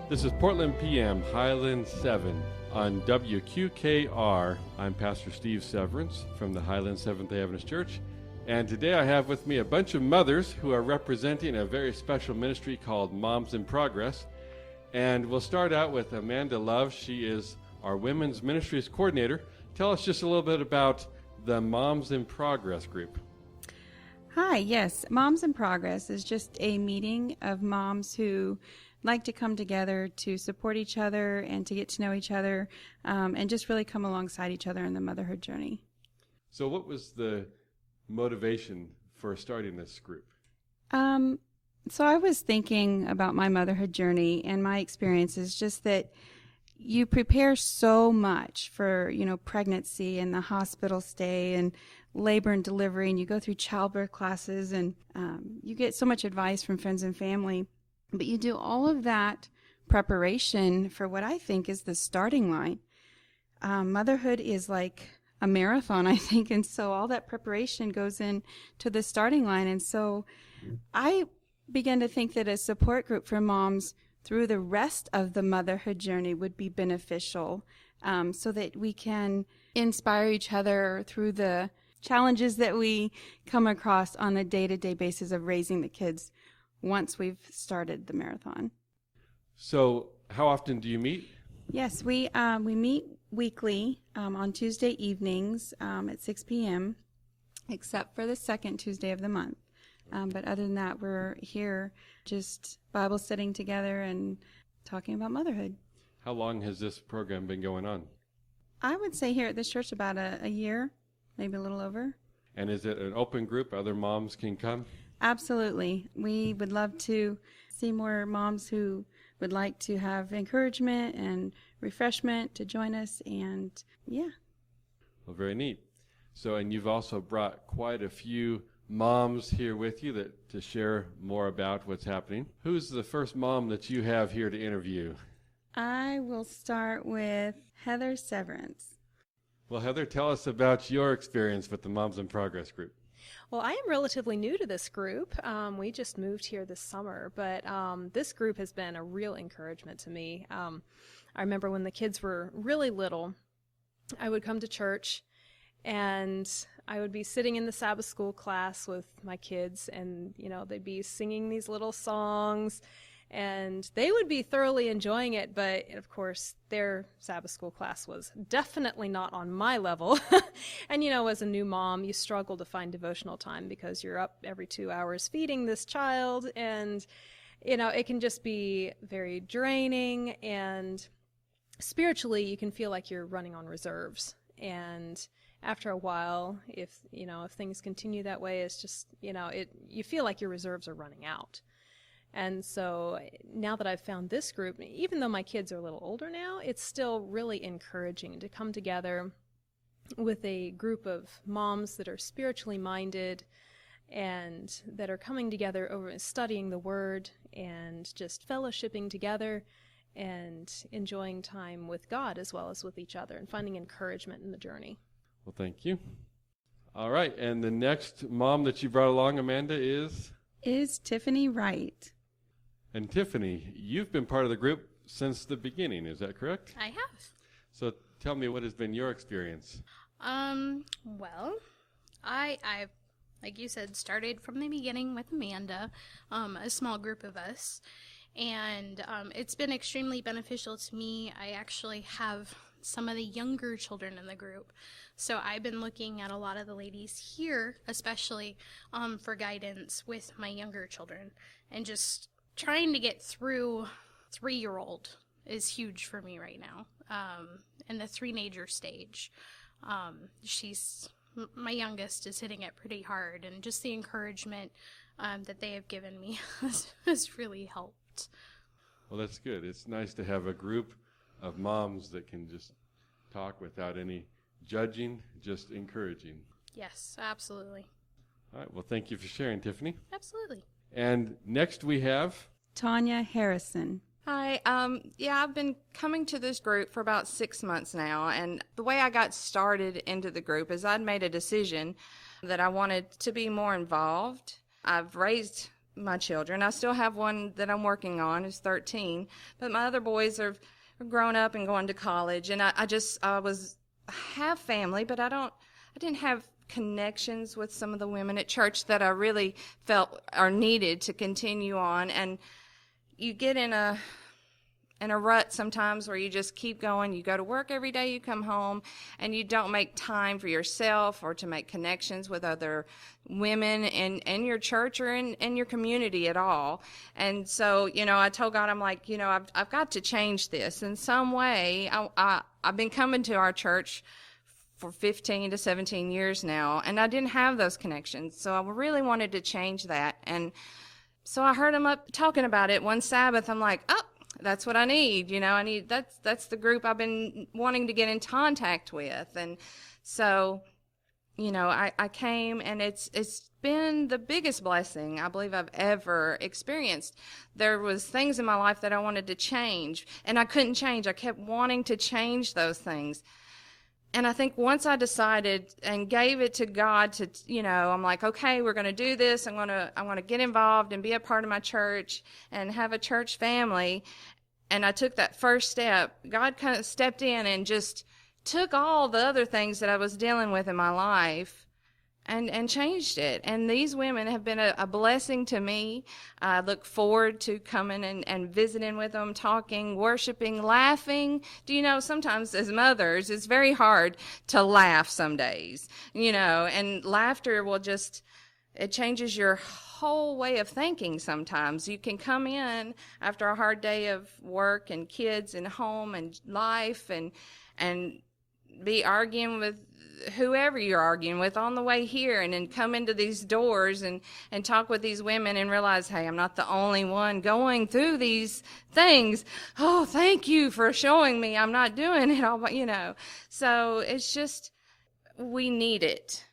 This is Portland PM, Highland 7 on WQKR. I'm Pastor Steve Severance from the Highland Seventh-day Adventist Church. And today I have with me a bunch of mothers who are representing a very special ministry called Moms in Progress. And we'll start out with Amanda Love. She is our Women's Ministries Coordinator. Tell us just a little bit about the Moms in Progress group. Hi, yes. Moms in Progress is just a meeting of moms who like to come together to support each other and to get to know each other and just really come alongside each other in the motherhood journey. So what was the motivation for starting this group? So I was thinking about my motherhood journey, and my experience is just that you prepare so much for, pregnancy and the hospital stay and labor and delivery, and you go through childbirth classes, and you get so much advice from friends and family. But you do all of that preparation for what I think is the starting line. Motherhood is like a marathon, I think, and so all that preparation goes into the starting line. And so I began to think that a support group for moms through the rest of the motherhood journey would be beneficial, so that we can inspire each other through the challenges that we come across on a day-to-day basis of raising the kids once we've started the marathon. So how often do you meet? Yes, we meet weekly on Tuesday evenings at 6 p.m., except for the second Tuesday of the month. But other than that, we're here just Bible studying together and talking about motherhood. How long has this program been going on? I would say here at this church about a year, maybe a little over. And is it an open group? Other moms can come? Absolutely. We would love to see more moms who would like to have encouragement and refreshment to join us, and yeah. Well, very neat. So, and you've also brought quite a few moms here with you to share more about what's happening. Who's the first mom that you have here to interview? I will start with Heather Severance. Well, Heather, tell us about your experience with the Moms in Progress group. Well, I am relatively new to this group. We just moved here this summer, but this group has been a real encouragement to me. I remember when the kids were really little, I would come to church and I would be sitting in the Sabbath school class with my kids, and they'd be singing these little songs, and they would be thoroughly enjoying it, but of course their Sabbath school class was definitely not on my level. And as a new mom, you struggle to find devotional time because you're up every 2 hours feeding this child, and it can just be very draining, and spiritually you can feel like you're running on reserves. And after a while, if things continue that way, it's just you feel like your reserves are running out. And so now that I've found this group, even though my kids are a little older now, it's still really encouraging to come together with a group of moms that are spiritually minded and that are coming together over studying the Word and just fellowshipping together and enjoying time with God as well as with each other and finding encouragement in the journey. Well, thank you. All right, and the next mom that you brought along, Amanda, is Tiffany Wright. And Tiffany, you've been part of the group since the beginning, is that correct? I have. So tell me, what has been your experience? Well, I like you said, started from the beginning with Amanda, a small group of us, and it's been extremely beneficial to me. I actually have some of the younger children in the group, so I've been looking at a lot of the ladies here, especially for guidance with my younger children, and just trying to get through 3-year-old is huge for me right now, in the teenager stage. My youngest is hitting it pretty hard, and just the encouragement that they have given me has really helped. Well, that's good. It's nice to have a group of moms that can just talk without any judging, just encouraging. Yes, absolutely. All right. Well, thank you for sharing, Tiffany. Absolutely. And next we have Tanya Harrison. Hi. I've been coming to this group for about 6 months now, and the way I got started into the group is I'd made a decision that I wanted to be more involved. I've raised my children. I still have one that I'm working on who's 13, but my other boys are grown up and going to college. And I have family, but I didn't have connections with some of the women at church that I really felt are needed to continue on. And you get in a rut sometimes where you just keep going. You go to work every day, you come home, and you don't make time for yourself or to make connections with other women in your church or in your community at all. And so, I told God, I'm like, I've got to change this in some way. I've been coming to our church for 15 to 17 years now, and I didn't have those connections. So I really wanted to change that. And so I heard him up talking about it one Sabbath. I'm like, oh, that's what I need. That's the group I've been wanting to get in contact with. And so, I came, and it's been the biggest blessing I believe I've ever experienced. There was things in my life that I wanted to change, and I couldn't change. I kept wanting to change those things. And I think once I decided and gave it to God to, I'm like, okay, we're going to do this. I'm going to get involved and be a part of my church and have a church family. And I took that first step. God kind of stepped in and just took all the other things that I was dealing with in my life and changed it. And these women have been a blessing to me. I look forward to coming and visiting with them, talking, worshiping, laughing. Sometimes as mothers, it's very hard to laugh some days, and laughter it changes your whole way of thinking sometimes. You can come in after a hard day of work and kids and home and life and be arguing with whoever you're arguing with on the way here, and then come into these doors and talk with these women and realize, hey, I'm not the only one going through these things. Oh, thank you for showing me I'm not doing it all, So it's just, we need it.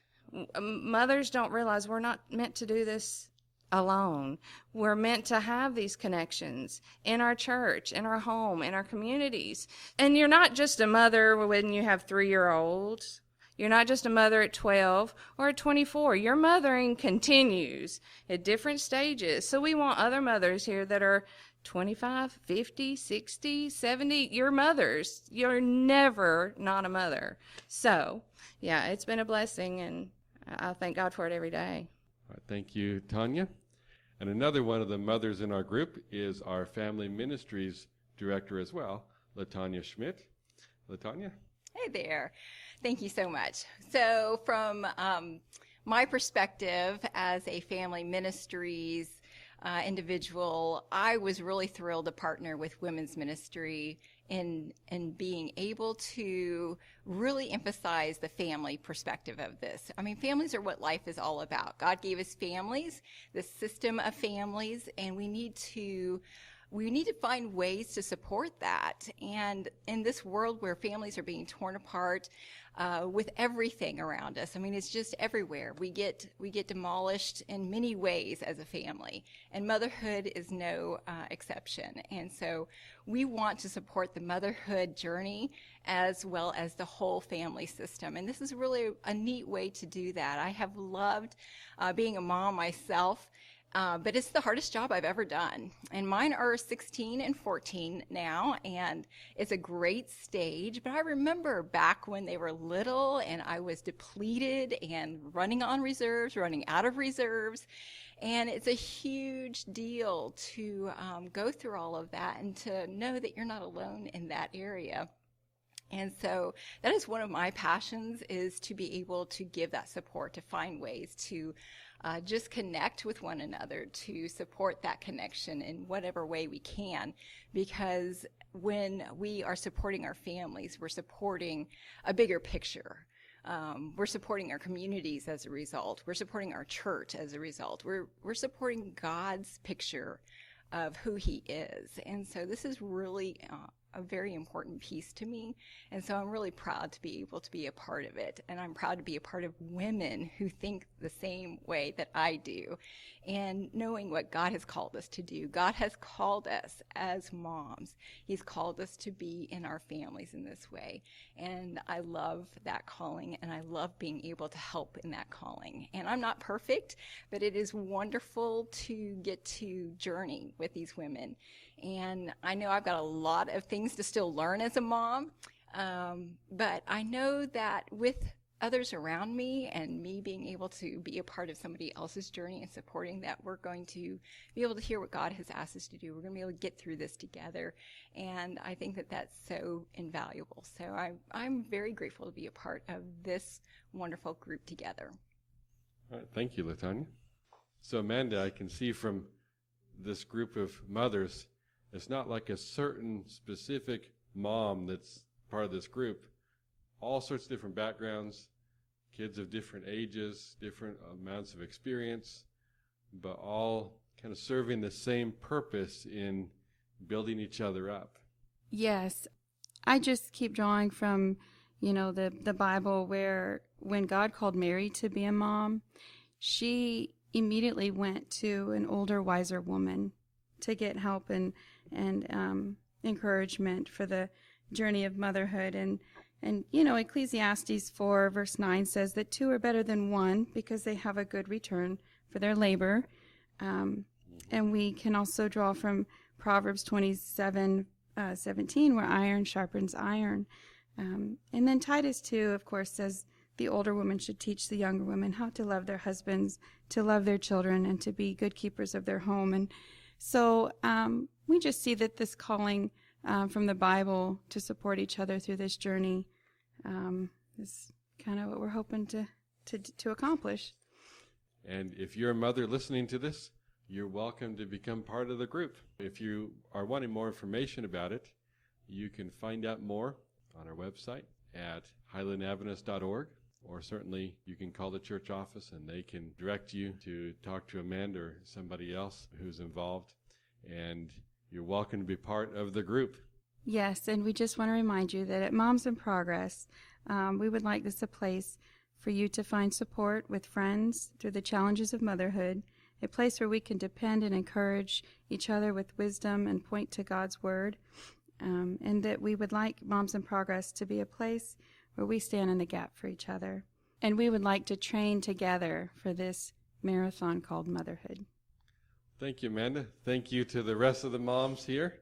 Mothers don't realize we're not meant to do this alone. We're meant to have these connections in our church, in our home, in our communities. And you're not just a mother when you have 3-year-olds. You're not just a mother at 12 or at 24. Your mothering continues at different stages. So we want other mothers here that are 25, 50, 60, 70. You're mothers. You're never not a mother. So, yeah, it's been a blessing, and I thank God for it every day. All right, thank you, Tanya. And another one of the mothers in our group is our family ministries director as well, LaTanya Schmidt. LaTanya? Hey there. Thank you so much. So from my perspective as a family ministries individual, I was really thrilled to partner with women's ministry in being able to really emphasize the family perspective of this. I mean, families are what life is all about. God gave us families, the system of families, and we need to find ways to support that. And in this world where families are being torn apart with everything around us, I mean, it's just everywhere. We get demolished in many ways as a family, and motherhood is no exception. And so we want to support the motherhood journey as well as the whole family system. And this is really a neat way to do that. I have loved being a mom myself. But it's the hardest job I've ever done. And mine are 16 and 14 now, and it's a great stage. But I remember back when they were little and I was depleted and running on reserves, running out of reserves. And it's a huge deal to go through all of that and to know that you're not alone in that area. And so that is one of my passions, is to be able to give that support, to find ways to just connect with one another, to support that connection in whatever way we can. Because when we are supporting our families, we're supporting a bigger picture. We're supporting our communities as a result. We're supporting our church as a result. We're supporting God's picture of who he is. And so this is really a very important piece to me. And so I'm really proud to be able to be a part of it. And I'm proud to be a part of women who think the same way that I do. And knowing what God has called us to do. God has called us as moms. He's called us to be in our families in this way. And I love that calling, and I love being able to help in that calling. And I'm not perfect, but it is wonderful to get to journey with these women. And I know I've got a lot of things to still learn as a mom, but I know that with others around me and me being able to be a part of somebody else's journey and supporting that, we're going to be able to hear what God has asked us to do. We're going to be able to get through this together. And I think that that's so invaluable. So I'm very grateful to be a part of this wonderful group together. All right, thank you, LaTanya. So Amanda, I can see from this group of mothers, it's not like a certain specific mom that's part of this group. All sorts of different backgrounds, kids of different ages, different amounts of experience, but all kind of serving the same purpose in building each other up. Yes. I just keep drawing from, the Bible, where when God called Mary to be a mom, she immediately went to an older, wiser woman to get help and encouragement for the journey of motherhood. And Ecclesiastes 4 verse 9 says that two are better than one because they have a good return for their labor. And we can also draw from Proverbs 27:17, where iron sharpens iron. And then Titus 2, of course, says the older women should teach the younger women how to love their husbands, to love their children, and to be good keepers of their home. And so we just see that this calling from the Bible to support each other through this journey is kind of what we're hoping to accomplish. And if you're a mother listening to this, you're welcome to become part of the group. If you are wanting more information about it, you can find out more on our website at highlandadventist.org, or certainly you can call the church office and they can direct you to talk to Amanda or somebody else who's involved. And you're welcome to be part of the group. Yes, and we just want to remind you that at Moms in Progress, we would like this a place for you to find support with friends through the challenges of motherhood, a place where we can depend and encourage each other with wisdom and point to God's Word, and that we would like Moms in Progress to be a place where we stand in the gap for each other. And we would like to train together for this marathon called motherhood. Thank you, Amanda. Thank you to the rest of the moms here.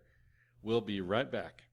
We'll be right back.